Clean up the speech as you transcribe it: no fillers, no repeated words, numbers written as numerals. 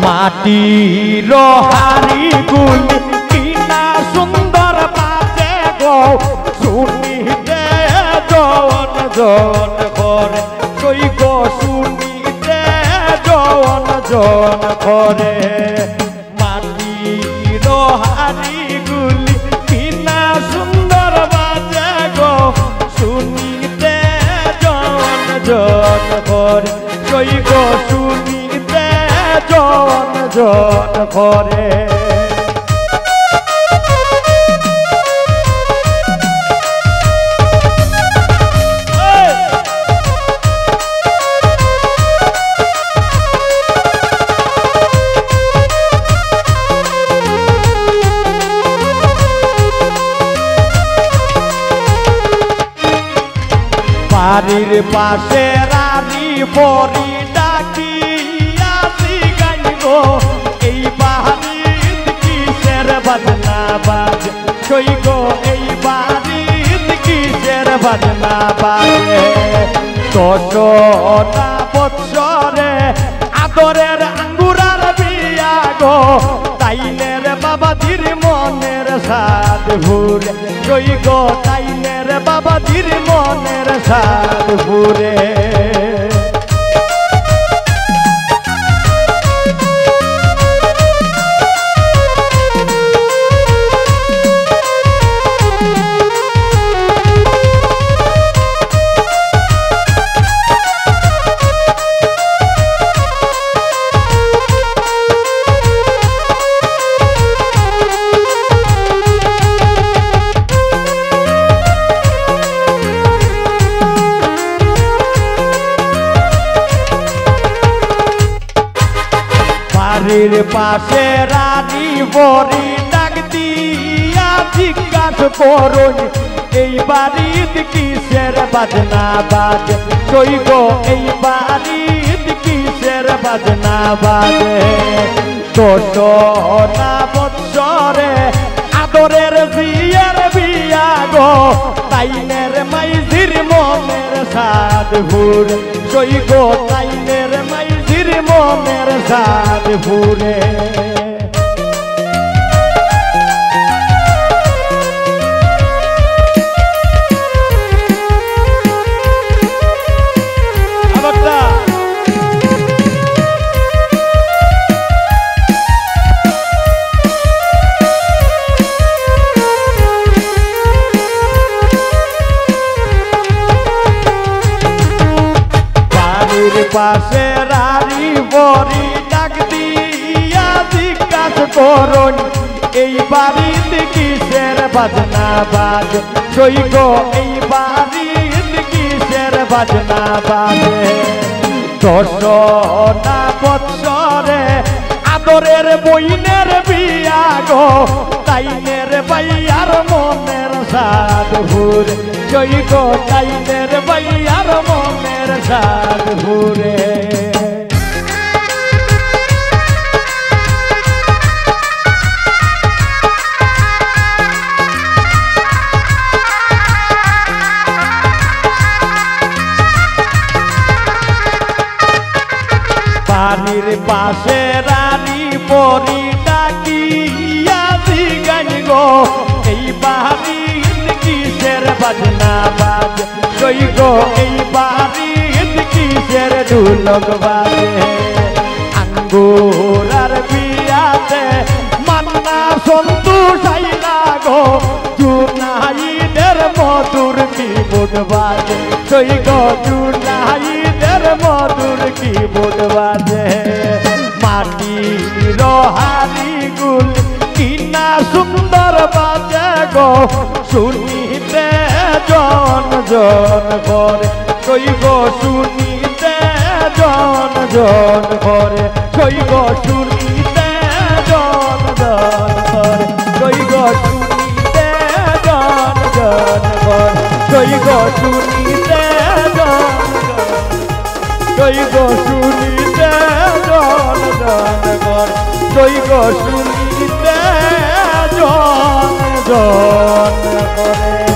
মাটির হাড়ি গুলি কিনা সুন্দর বাজে গো শুনিতে জন জন করে কই গো শুনিতে জন জন করে মাটির হাড়ি গুলি কিনা সুন্দর বাজে গো শুনিতে জন জন করে কই গো শুনিতে জন জন করে বাড়ির পাশে রানী বড়ি ডাকিয়াছি গাই গো এই বাড়ির কিসের বাজনা বাজে কই গো এই বাড়ির কিসের বাজনা বাজে ১০টা বৎসরে আদরের আঙ্গুরার বিয়া গো তাইনের বাবাজির মনের সাদ ভুরে কই গো তাইনের বাবাজির মনের সাদ ভুরে বাড়ির পাশে রানী বড়ি ডাক দিয়া জিজ্ঞাসা করুন এই বাড়ির কিসের বাজনা বাজে কই গো এই বাড়ির কিসের বাজনা বাজে ১০টা বৎসরে আদরের জিয়ার বিয়া গো তাইনের মাইজির মনের সাদ ভুরে কই গো তাইনের মাইজির মনের সাদ ভুরে পাশে রানী বড়ি ডাক দিয়া জিজ্ঞাসা করুন এই বাড়িতে কিসের বাজনা বাজে কই গো এই বাড়িতে কিসের বাজনা বাজে ১০টা বৎসরে আদরের বইনের বিয়া গো তাইনের বাইয়ার মনের সাদ ভুরে কই গো তাইনের বাইয়ার মনের সাদ ভুরে বাড়ির পাশে রানী বড়ি ডাকিয়া জিগাই গো এই বাড়ির কিসের বাজনা বাজে কই গো এই বাড়ির কিসের ঢোলক বাজে আঙ্গুরার বিয়াতে মান্না সন্তোষ আইলা গো জুনাইদের মধুর কিবোর্ড বাজে কই গো জুনাইদের মধুর কিবোর্ড বাজে মাটির হাড়ি গুলি কিনা সুন্দর বাজে গো শুনিতে জন জন করে কই গো শুনিতে জন জন করে কই গো শুনিতে জন জন করে কই গো শুনিতে জন জন করে কই গো শুনিতে জন কই গো শুনিতে জন জন করে কই গো শুনিতে জন জন করে।